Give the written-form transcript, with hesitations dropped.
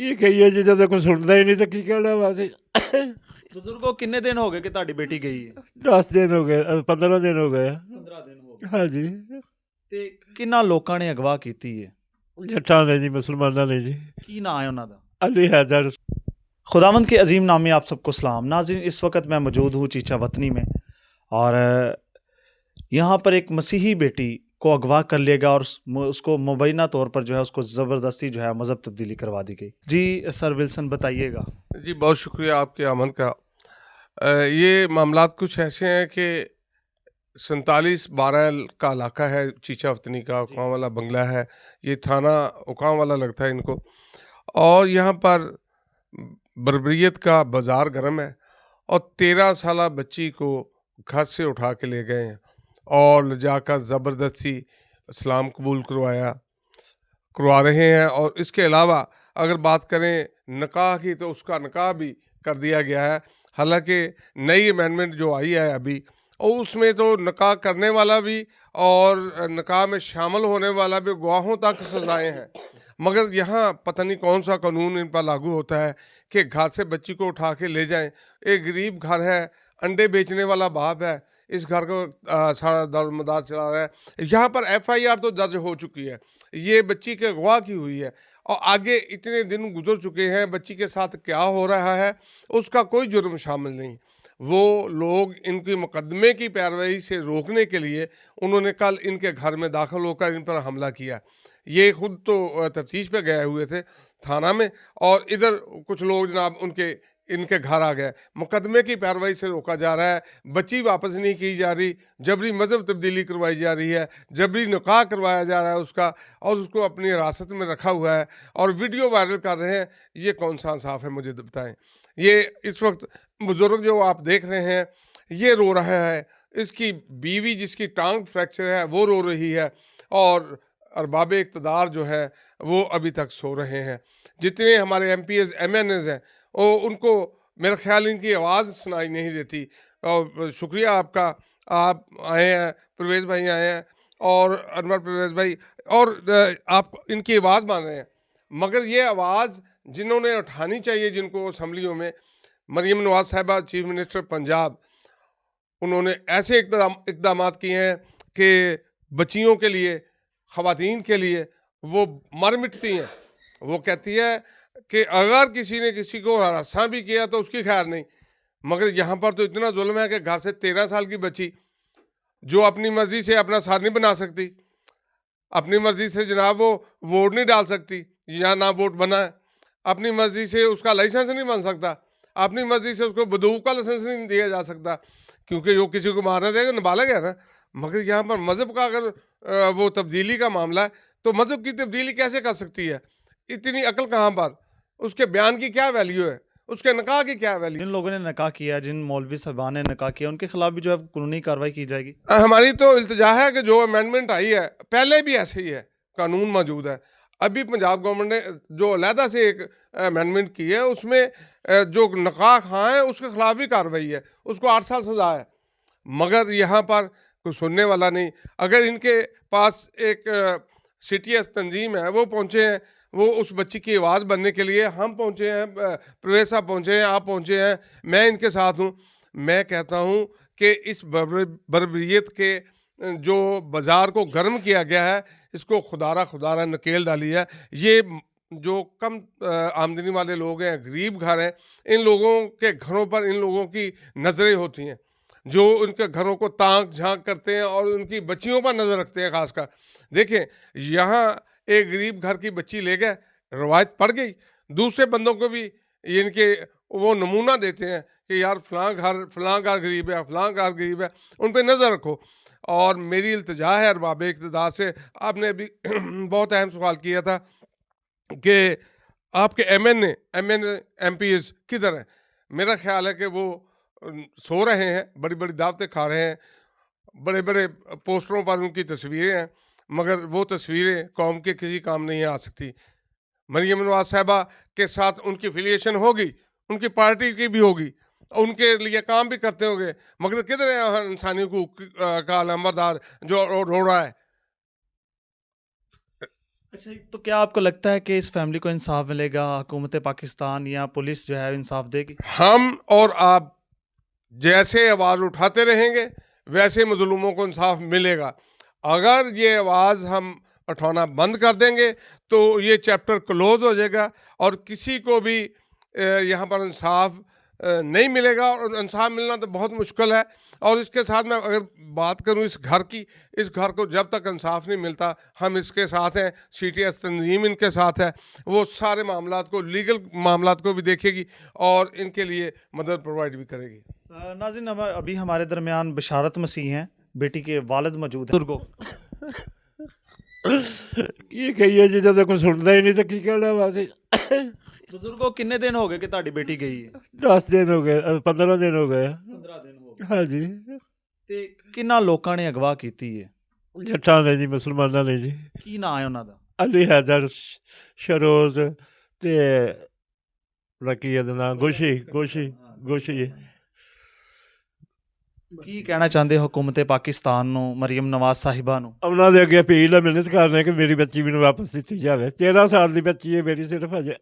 ਕੀ ਕਹੀਏ ਜੀ, ਜਦੋਂ ਕੋਈ ਸੁਣਦਾ ਹੀ ਨਹੀਂ ਤਾਂ ਕੀ ਕਹਿਣਾ ਵਾ ਅਸੀਂ। ਬਜ਼ੁਰਗੋ ਕਿੰਨੇ ਦਿਨ ਹੋ ਗਏ ਕਿ ਤੁਹਾਡੀ ਬੇਟੀ ਗਈ ਹੈ? 10 ਦਿਨ ਹੋ ਗਏ, 15 ਦਿਨ ਹੋ ਗਏ। 15 ਦਿਨ ਹੋ ਗਏ। ਹਾਂਜੀ, ਤੇ ਕਿੰਨਾ ਲੋਕਾਂ ਨੇ ਅਗਵਾ ਕੀਤੀ ਹੈ? ਜੱਟਾਂ ਨੇ ਜੀ, ਮੁਸਲਮਾਨਾਂ ने जी। ਕੀ ਨਾਂ ਹੈ ਉਹਨਾਂ ਦਾ? अली हैदर। खुदावंद के अजीम नाम में आप सबको सलाम। नाज़रीन, इस वक्त मैं मौजूद हूँ चीचा वतनी में और यहाँ पर एक मसीही बेटी को अगवा कर लिया गया और उसको मुबैना तौर पर जो है उसको ज़बरदस्ती जो है मज़हब तब्दीली करवा दी गई। जी सर विल्सन, बताइएगा। जी बहुत शुक्रिया आपके आमद का। ये मामलात कुछ ऐसे हैं कि 47-12 का इलाका है, चीचा वतनी का, उकाम वाला बंगला है, ये थाना उकाम वाला लगता है इनको। और यहाँ पर बर्बरियत का बाज़ार गर्म है और 13 साला बच्ची को घर से उठा के ले गए हैं और ले जाकर ज़बरदस्ती इस्लाम कबूल करवा रहे हैं। और इसके अलावा अगर बात करें निकाह की तो उसका निकाह भी कर दिया गया है। हालांकि नई अमेंडमेंट जो आई है अभी, और उसमें तो निकाह करने वाला भी और निकाह में शामिल होने वाला भी गवाहों तक सजाएं हैं। मगर यहाँ पता नहीं कौन सा कानून इन पर लागू होता है कि घर से बच्ची को उठा के ले जाएं। एक गरीब घर है, अंडे बेचने वाला बाप है, इस घर को सारा दारोमदार चला रहा है। यहाँ पर FIR तो दर्ज हो चुकी है, ये बच्ची के अगवा की हुई है और आगे इतने दिन गुजर चुके हैं, बच्ची के साथ क्या हो रहा है उसका कोई जुर्म शामिल नहीं। वो लोग इनकी मुकदमे की पैरवी से रोकने के लिए उन्होंने कल इनके घर में दाखिल होकर इन पर हमला किया। ये खुद तो तफ्तीश पे गए हुए थे थाना में और इधर कुछ लोग जनाब इनके घर आ गए। मुकदमे की पैरवी से रोका जा रहा है, बच्ची वापस नहीं की जा रही, जबरी मज़हब तब्दीली करवाई जा रही है, जबरी निकाह करवाया जा रहा है उसका, और उसको अपनी हिरासत में रखा हुआ है और वीडियो वायरल कर रहे हैं। ये कौन सा इंसाफ है, मुझे बताएं। ये इस वक्त बुजुर्ग जो आप देख रहे हैं ये रो रहा है, इसकी बीवी जिसकी टांग फ्रैक्चर है वो रो रही है और अरबाब इक़्तिदार जो है वो अभी तक सो रहे हैं। जितने हमारे MPs MNAs हैं वो उनको मेरा ख्याल इनकी आवाज़ सुनाई नहीं देती। और शुक्रिया आपका, आप आए हैं, परवेज़ भाई आए हैं और अनवर परवेज़ भाई, और आप इनकी आवाज़ मान रहे हैं। मगर ये आवाज़ जिन्होंने उठानी चाहिए, जिनको असम्बलियों में, मरीम नवाज़ साहिबा चीफ मिनिस्टर पंजाब, उन्होंने ऐसे इक़दाम किए हैं कि बच्चियों के लिए, ख़वातीन के लिए वो मर मिटती हैं। वो कहती है कि अगर किसी ने किसी को हरासा भी किया तो उसकी खैर नहीं। मगर यहाँ पर तो इतना जुल्म है कि घर से 13 साल की बच्ची जो अपनी मर्ज़ी से अपना सार नहीं बना सकती, अपनी मर्ज़ी से जनाब वो वोट नहीं डाल सकती या ना वोट बना है, अपनी मर्ज़ी से उसका लाइसेंस नहीं बन सकता, अपनी मर्ज़ी से उसको बंदूक का लाइसेंस नहीं दिया जा सकता क्योंकि जो किसी को मारना देगा नाबालिग है ना। मगर यहाँ पर मज़हब का अगर वो तब्दीली का मामला है तो मज़हब की तब्दीली कैसे कर सकती है? इतनी अकल कहाँ पर? उसके बयान की क्या वैल्यू है? उसके निकाह की क्या वैल्यू? जिन लोगों ने निकाह किया, जिन मौलवी साहबान ने निकाह किया, उनके खिलाफ भी जो है कानूनी कार्रवाई की जाएगी। हमारी तो इल्तिजा है कि जो अमेंडमेंट आई है, पहले भी ऐसे ही है, कानून मौजूद है। अभी पंजाब गवर्नमेंट ने जो अलहदा से एक अमेंडमेंट की है उसमें जो निकाह खां है उसके खिलाफ भी कार्रवाई है, उसको 8 साल सजा है। मगर यहाँ पर कोई सुनने वाला नहीं। अगर इनके पास एक CTS तंजीम है, वो पहुँचे हैं, वो उस बच्ची की आवाज़ बनने के लिए, हम पहुँचे हैं, परवेज़ साहब पहुँचे हैं, आप पहुँचे हैं, मैं इनके साथ हूँ। मैं कहता हूँ कि इस बर्बरियत के जो बाज़ार को गर्म किया गया है, इसको खुदारा नकेल डाली है। ये जो कम आमदनी वाले लोग हैं, गरीब घर हैं, इन लोगों के घरों पर इन लोगों की नज़रें होती हैं जो उनके घरों को ताक झांक करते हैं और उनकी बच्चियों पर नज़र रखते हैं। खासकर देखें, यहाँ एक गरीब घर की बच्ची ले गए, रवायत पड़ गई, दूसरे बंदों को भी इनके वो नमूना देते हैं कि यार फलां घर गरीब है, फलां घर गरीब है, उन पर नज़र रखो। और मेरी इल्तिजा है अरबाब इक़्तिदार से, आपने अभी बहुत अहम सवाल किया था कि आपके MNA MPs किधर हैं? मेरा ख्याल है कि वो सो रहे हैं, बड़ी बड़ी दावतें खा रहे हैं, बड़े बड़े पोस्टरों पर उनकी तस्वीरें हैं, मगर वो तस्वीरें कौम के किसी काम नहीं आ सकती। मरीम नवाज़ साहिबा के साथ उनकी एफिलिएशन होगी, उनकी पार्टी की भी होगी, उनके लिए काम भी करते होंगे, मगर किधर है इंसानी हकूक का नंबरदार जो रो रहा है? अच्छा, तो क्या आपको लगता है कि इस फैमिली को इंसाफ मिलेगा? हुकूमत पाकिस्तान या पुलिस जो है इंसाफ देगी? हम और आप जैसे आवाज़ उठाते रहेंगे वैसे मजलूमों को इंसाफ मिलेगा। अगर ये आवाज़ हम उठाना बंद कर देंगे तो ये चैप्टर क्लोज हो जाएगा और किसी को भी यहाँ पर इंसाफ नहीं मिलेगा, और इंसाफ मिलना तो बहुत मुश्किल है। और इसके साथ मैं अगर बात करूँ इस घर की, इस घर को जब तक इंसाफ नहीं मिलता हम इसके साथ हैं। CTS तंजीम इनके साथ है, वो सारे मामलात को, लीगल मामलात को भी देखेगी और इनके लिए मदद प्रोवाइड भी करेगी। नाज़रीन, अभी हमारे दरमियान बशारत मसीह हैं, बेटी के वालिद मौजूद हैं। बुजुर्गों, ਕੀ ਕਹੀਏ ਜੀ, ਜਦੋਂ ਕੋਈ ਸੁਣਦਾ ਹੀ ਨਹੀਂ ਤਾਂ ਕੀ ਕਹਿਣਾ ਵਾ ਅਸੀਂ। बुजुर्गों किन्ने दिन हो गए कि ਤੁਹਾਡੀ बेटी गई है? 10 ਦਿਨ ਹੋ ਗਏ, 15 ਦਿਨ ਹੋ ਗਏ ਆ। 15 दिन हो गए। ਹਾਂਜੀ, ਤੇ ਕਿੰਨਾ ਲੋਕਾਂ ਨੇ ਅਗਵਾ ਕੀਤੀ ਹੈ? ਜੱਟਾਂ ਨੇ ਜੀ, ਮੁਸਲਮਾਨਾਂ ਨੇ ਜੀ। ਕੀ ਨਾਂ ਹੈ ਉਹਨਾਂ ਦਾ? ਅਲੀ ਹੈਦਰ, ਸ਼ਰੋਜ਼ ਤੇ ਕੀ ਇਹਦਾ ਨਾਂ, ਗੋਸ਼ੀ। ਕੀ ਕਹਿਣਾ ਚਾਹੁੰਦੇ ਹੋ ਹੁਕੂਮਤ ਪਾਕਿਸਤਾਨ ਨੂੰ, ਮਰੀਮ ਨਵਾਜ਼ ਸਾਹਿਬਾ ਨੂੰ? ਉਹਨਾਂ ਦੇ ਅੱਗੇ ਅਪੀਲ ਹੈ, ਮਿਹਨਤ ਕਰ ਰਹੇ ਕਿ ਮੇਰੀ ਬੱਚੀ ਮੈਨੂੰ ਵਾਪਸ ਦਿੱਤੀ ਜਾਵੇ। 13 ਸਾਲ ਦੀ ਬੱਚੀ ਹੈ ਮੇਰੀ, ਸਿਰਫ ਅਜੇ